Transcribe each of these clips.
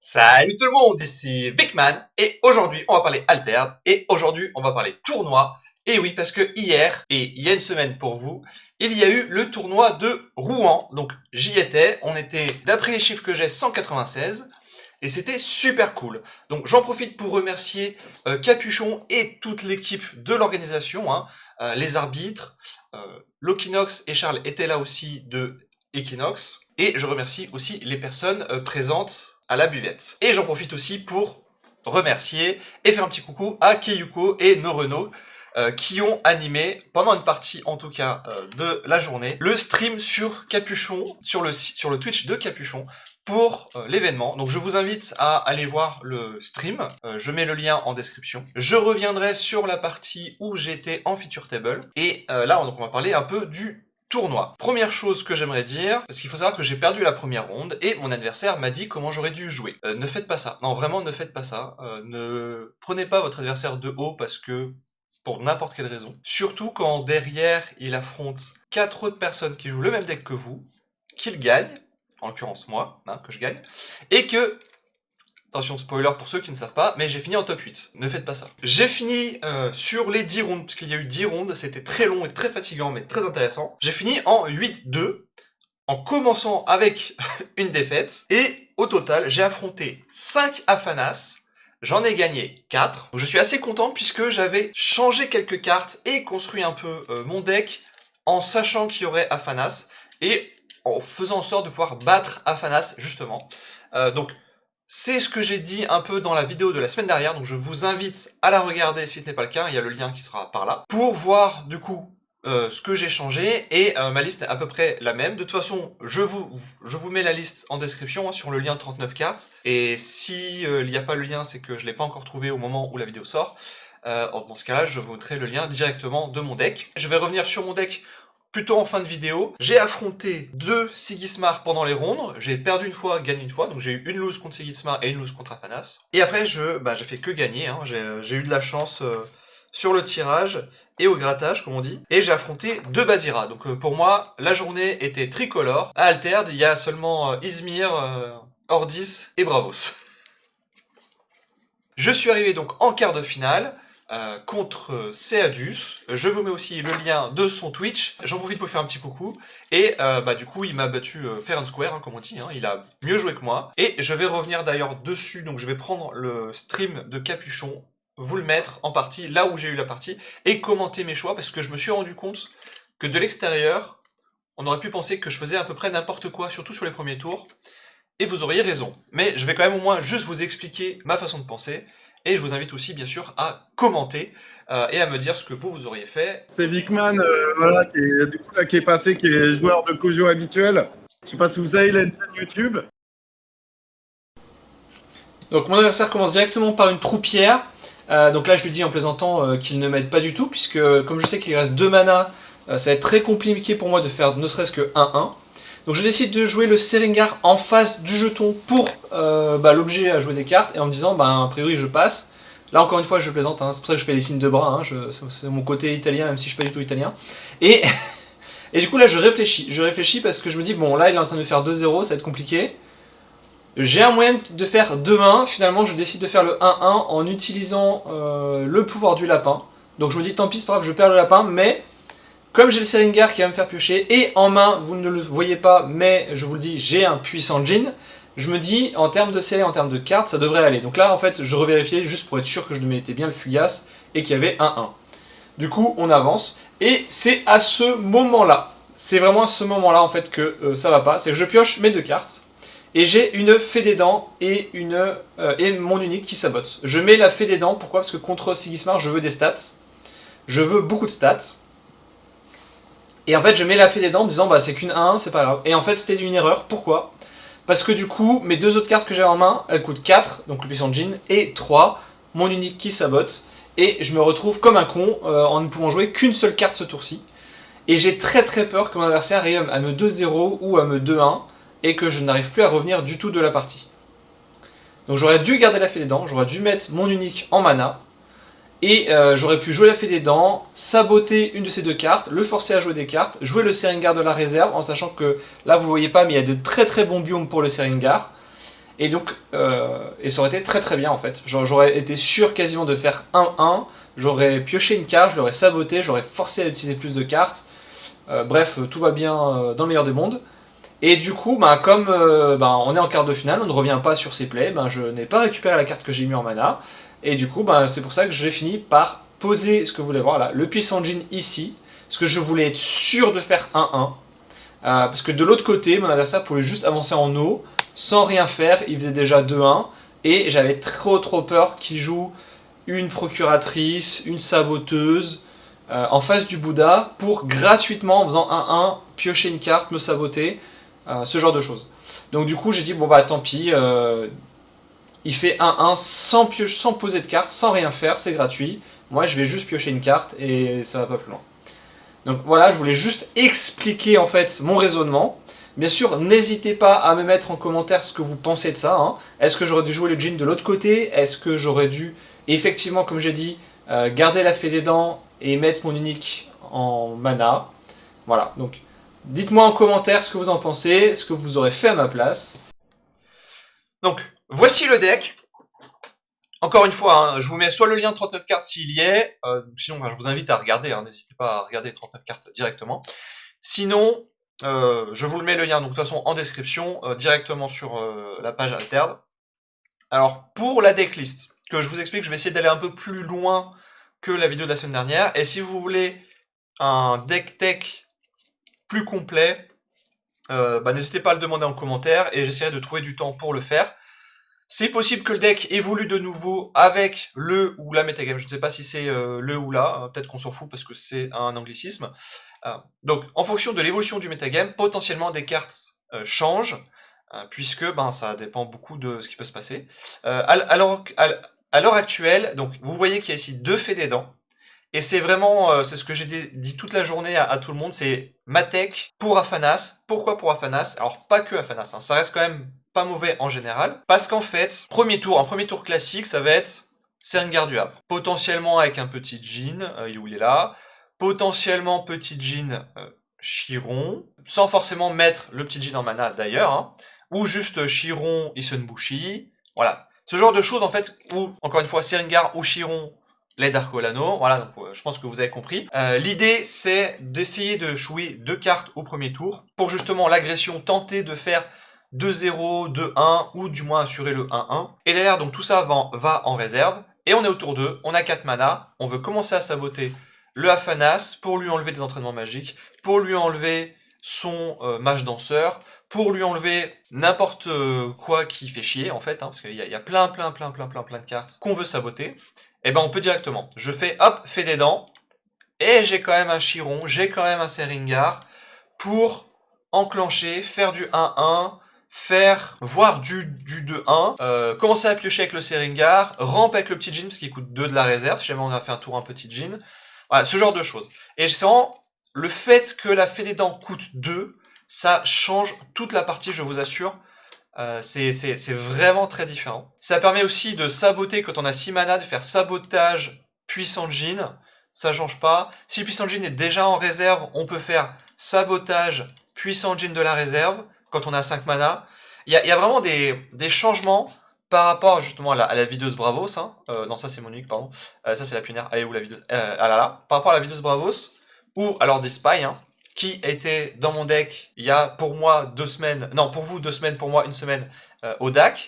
Salut tout le monde, ici Vicman, et aujourd'hui on va parler Altered, et aujourd'hui on va parler tournoi, et oui parce que hier, et il y a une semaine pour vous, il y a eu le tournoi de Rouen, donc j'y étais, on était, d'après les chiffres que j'ai, 196, et c'était super cool. Donc j'en profite pour remercier Capuchon et toute l'équipe de l'organisation, les arbitres, Lokinox et Charles étaient là aussi de Equinox, et je remercie aussi les personnes présentes à la buvette. Et j'en profite aussi pour remercier et faire un petit coucou à Keyuko et Noreno, qui ont animé, pendant une partie en tout cas de la journée, le stream sur Capuchon, sur le Twitch de Capuchon, pour l'événement. Donc je vous invite à aller voir le stream, je mets le lien en description. Je reviendrai sur la partie où j'étais en feature table, et là donc on va parler un peu du tournoi. Première chose que j'aimerais dire, parce qu'il faut savoir que j'ai perdu la première ronde, et mon adversaire m'a dit comment j'aurais dû jouer. Ne faites pas ça. Non, vraiment, ne faites pas ça. Ne prenez pas votre adversaire de haut parce que pour n'importe quelle raison. Surtout quand derrière il affronte 4 autres personnes qui jouent le même deck que vous, qu'il gagne, en l'occurrence moi, que je gagne, et que, attention spoiler pour ceux qui ne savent pas, mais j'ai fini en top 8, ne faites pas ça. J'ai fini sur les 10 rondes, parce qu'il y a eu 10 rondes, c'était très long et très fatigant, mais très intéressant. J'ai fini en 8-2, en commençant avec une défaite, et au total, j'ai affronté 5 Afanas, j'en ai gagné 4. Donc je suis assez content puisque j'avais changé quelques cartes et construit un peu mon deck en sachant qu'il y aurait Afanas et en faisant en sorte de pouvoir battre Afanas justement. Donc c'est ce que j'ai dit un peu dans la vidéo de la semaine dernière, donc je vous invite à la regarder si ce n'est pas le cas, il y a le lien qui sera par là, pour voir du coup ce que j'ai changé, et ma liste est à peu près la même. De toute façon, je vous mets la liste en description sur le lien de 39 cartes, et si il n'y a pas le lien, c'est que je l'ai pas encore trouvé au moment où la vidéo sort. Dans ce cas-là, je vous mettrai le lien directement de mon deck. Je vais revenir sur mon deck plutôt en fin de vidéo. J'ai affronté 2 Sigismar pendant les rondes, j'ai perdu une fois, gagné une fois, donc j'ai eu une lose contre Sigismar et une lose contre Afanas. Et après, j'ai fait que gagner, j'ai eu de la chance sur le tirage et au grattage, comme on dit, et j'ai affronté 2 Bazira. Donc pour moi, la journée était tricolore. À Altered, il y a seulement Izmir, Ordis et Bravos. Je suis arrivé donc en quart de finale, contre Seadus. Je vous mets aussi le lien de son Twitch. J'en profite pour faire un petit coucou. Et du coup, il m'a battu fair and square, comme on dit. Il a mieux joué que moi. Et je vais revenir d'ailleurs dessus. Donc je vais prendre le stream de Capuchon, vous le mettre en partie, là où j'ai eu la partie, et commenter mes choix, parce que je me suis rendu compte que de l'extérieur, on aurait pu penser que je faisais à peu près n'importe quoi, surtout sur les premiers tours. Et vous auriez raison. Mais je vais quand même au moins juste vous expliquer ma façon de penser. Et je vous invite aussi, bien sûr, à commenter et à me dire ce que vous auriez fait. C'est Vicman, voilà, qui est passé, qui est joueur de Kojo habituel. Je sais pas si vous savez, il a une chaîne YouTube. Donc mon adversaire commence directement par une troupière. Donc là je lui dis en plaisantant qu'il ne m'aide pas du tout, puisque comme je sais qu'il reste 2 mana, ça va être très compliqué pour moi de faire ne serait-ce que 1-1. Donc je décide de jouer le Seringar en face du jeton pour l'objet à jouer des cartes, et en me disant a priori je passe. Là encore une fois je plaisante, c'est pour ça que je fais les signes de bras, c'est mon côté italien même si je suis pas du tout italien. Et, et du coup là je réfléchis parce que je me dis bon là il est en train de faire 2-0, ça va être compliqué. J'ai un moyen de faire 2-1, finalement je décide de faire le 1-1 en utilisant le pouvoir du lapin. Donc je me dis tant pis c'est pas grave, je perds le lapin, mais comme j'ai le Seringar qui va me faire piocher, et en main, vous ne le voyez pas, mais je vous le dis, j'ai un puissant djinn, je me dis, en termes de scellé, en termes de cartes, ça devrait aller. Donc là, en fait, je revérifiais juste pour être sûr que je mettais bien le Fugas, et qu'il y avait 1-1. Du coup, on avance, et c'est à ce moment-là, c'est vraiment à ce moment-là, en fait, que ça va pas, c'est que je pioche mes 2 cartes, et j'ai une fée des dents et mon unique qui sabote. Je mets la fée des dents, pourquoi? Parce que contre Sigismar, je veux des stats, je veux beaucoup de stats. Et en fait, je mets la fée des dents en me disant, c'est qu'une 1-1, c'est pas grave. Et en fait, c'était une erreur. Pourquoi? Parce que du coup, mes 2 autres cartes que j'ai en main, elles coûtent 4, donc le puissant djinn, et 3, mon unique qui sabote. Et je me retrouve comme un con en ne pouvant jouer qu'une seule carte ce tour-ci. Et j'ai très peur que mon adversaire arrive à me 2-0 ou à me 2-1, et que je n'arrive plus à revenir du tout de la partie. Donc j'aurais dû garder la fée des dents, j'aurais dû mettre mon unique en mana, et j'aurais pu jouer la fée des dents, saboter une de ces 2 cartes, le forcer à jouer des cartes, jouer le Seringar de la réserve, en sachant que là vous voyez pas mais il y a de très bons biomes pour le Seringar, Et donc, et ça aurait été très très bien en fait. J'aurais été sûr quasiment de faire 1-1, j'aurais pioché une carte, je l'aurais saboté, j'aurais forcé à utiliser plus de cartes. Bref, tout va bien dans le meilleur des mondes. Et du coup, comme on est en quart de finale, on ne revient pas sur ses plays, je n'ai pas récupéré la carte que j'ai mis en mana. Et du coup, c'est pour ça que j'ai fini par poser ce que vous voulez voir là, le Puissant Djinn ici, parce que je voulais être sûr de faire 1-1. Parce que de l'autre côté, mon adversaire pouvait juste avancer en eau, sans rien faire, il faisait déjà 2-1, et j'avais trop peur qu'il joue une procuratrice, une saboteuse, en face du Bouddha, pour gratuitement, en faisant 1-1, piocher une carte, me saboter, ce genre de choses. Donc du coup, j'ai dit, tant pis, il fait 1-1 sans poser de carte, sans rien faire, c'est gratuit. Moi, je vais juste piocher une carte, et ça va pas plus loin. Donc voilà, je voulais juste expliquer en fait mon raisonnement. Bien sûr, n'hésitez pas à me mettre en commentaire ce que vous pensez de ça. Hein. Est-ce que j'aurais dû jouer le Djinn de l'autre côté? Est-ce que j'aurais dû, effectivement, comme j'ai dit, garder la fée des dents et mettre mon unique en mana? Voilà, donc dites-moi en commentaire ce que vous en pensez, ce que vous aurez fait à ma place. Donc, voici le deck. Encore une fois, je vous mets soit le lien 39 cartes s'il y est, sinon je vous invite à regarder, n'hésitez pas à regarder 39 cartes directement. Sinon, je vous le mets le lien, donc de toute façon en description, directement sur la page Altered. Alors, pour la decklist, que je vous explique, je vais essayer d'aller un peu plus loin que la vidéo de la semaine dernière, et si vous voulez un deck tech plus complet, n'hésitez pas à le demander en commentaire, et j'essaierai de trouver du temps pour le faire. C'est possible que le deck évolue de nouveau avec le ou la metagame. Je ne sais pas si c'est le ou la, peut-être qu'on s'en fout parce que c'est un anglicisme. Donc, en fonction de l'évolution du metagame, potentiellement des cartes changent, puisque ça dépend beaucoup de ce qui peut se passer. À l'heure actuelle, donc vous voyez qu'il y a ici 2 fées des dents. Et c'est vraiment, c'est ce que j'ai dit toute la journée à tout le monde, c'est ma tech pour Afanas. Pourquoi pour Afanas? Alors, pas que Afanas, ça reste quand même pas mauvais en général, parce qu'en fait, un premier tour classique, ça va être Seringar du Havre. Potentiellement avec un petit Djinn, il est là. Potentiellement petit Djinn Chiron, sans forcément mettre le petit Djinn en mana d'ailleurs, ou juste Chiron Isenbushi, voilà. Ce genre de choses en fait, où, encore une fois, Seringar ou Chiron l'aide Arcolano, voilà, donc je pense que vous avez compris. L'idée, c'est d'essayer de jouer 2 cartes au premier tour, pour justement l'agression, tenter de faire 2-0, 2-1, ou du moins assurer le 1-1. Et derrière, donc tout ça va en réserve, et on est au tour 2, on a 4 mana, on veut commencer à saboter le Afanas, pour lui enlever des entraînements magiques, pour lui enlever son mage danseur, pour lui enlever n'importe quoi qui fait chier, en fait, parce qu'il y a plein de cartes qu'on veut saboter. Et on peut directement, je fais, hop, fée des dents, et j'ai quand même un Chiron, j'ai quand même un Seringar, pour enclencher, faire du 1-1, voire du 2-1, commencer à piocher avec le Seringar, rampe avec le petit Djinn, parce qu'il coûte 2 de la réserve, si jamais on a fait un tour un petit Djinn, voilà, ce genre de choses. Et c'est vraiment, le fait que la fée des dents coûte 2, ça change toute la partie, je vous assure. C'est vraiment très différent. Ça permet aussi de saboter quand on a 6 mana, de faire sabotage puissant Djinn. Ça change pas. Si le puissant Djinn est déjà en réserve, on peut faire sabotage puissant Djinn de la réserve quand on a 5 mana. Il y a vraiment des changements par rapport justement à la videuse Bravos. Non, ça c'est mon unique, pardon. Ça c'est la pionnière. Elle est où la videuse? Par rapport à la videuse Bravos, ou alors des Spy, qui était dans mon deck il y a pour moi 2 semaines, non pour vous 2 semaines, pour moi 1 semaine au DAC,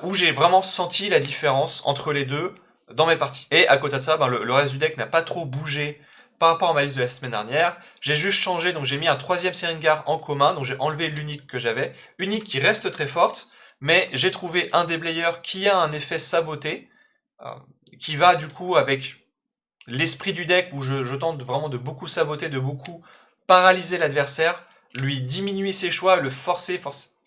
où j'ai vraiment senti la différence entre les deux dans mes parties. Et à côté de ça, le reste du deck n'a pas trop bougé par rapport à ma liste de la semaine dernière. J'ai juste changé, donc j'ai mis un 3ème Seringar en commun, donc j'ai enlevé l'unique que j'avais, unique qui reste très forte, mais j'ai trouvé un déblayeur qui a un effet saboté, qui va du coup avec l'esprit du deck où je tente vraiment de beaucoup saboter, de beaucoup paralyser l'adversaire, lui diminuer ses choix, le forcer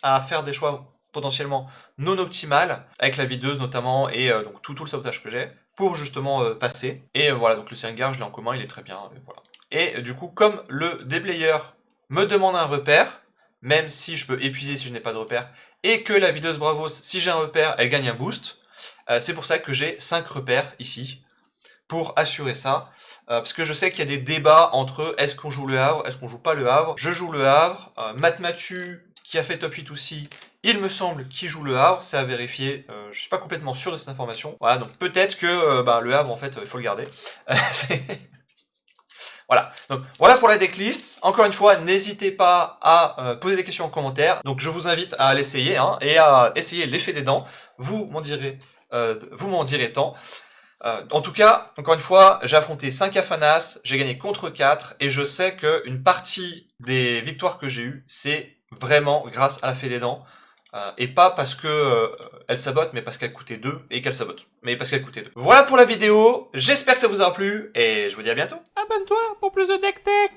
à faire des choix potentiellement non optimales, avec la videuse notamment, et donc tout le sabotage que j'ai, pour justement passer. Et voilà, donc le Seringar, je l'ai en commun, il est très bien, et voilà. Et du coup, comme le déblayeur me demande un repère, même si je peux épuiser si je n'ai pas de repère, et que la videuse Bravos, si j'ai un repère, elle gagne un boost, c'est pour ça que j'ai 5 repères ici, pour assurer ça, parce que je sais qu'il y a des débats entre est-ce qu'on joue le Havre, est-ce qu'on joue pas le Havre. Je joue le Havre, Mathieu qui a fait top 8 aussi, Il me semble qu'il joue le Havre, c'est à vérifier. Je suis pas complètement sûr de cette information. Voilà, donc peut-être que le Havre, en fait, il faut le garder. Voilà, donc voilà pour la decklist. Encore une fois, n'hésitez pas à poser des questions en commentaire. Donc je vous invite à l'essayer et à essayer l'effet des dents. Vous m'en direz tant. En tout cas, encore une fois, j'ai affronté 5 Afanas, j'ai gagné contre 4, et je sais qu'une partie des victoires que j'ai eues, c'est vraiment grâce à la fée des dents. Et pas parce que elle sabote, mais parce qu'elle coûtait 2 et qu'elle sabote. Mais parce qu'elle coûtait 2. Voilà pour la vidéo, j'espère que ça vous aura plu, et je vous dis à bientôt. Abonne-toi pour plus de deck tech.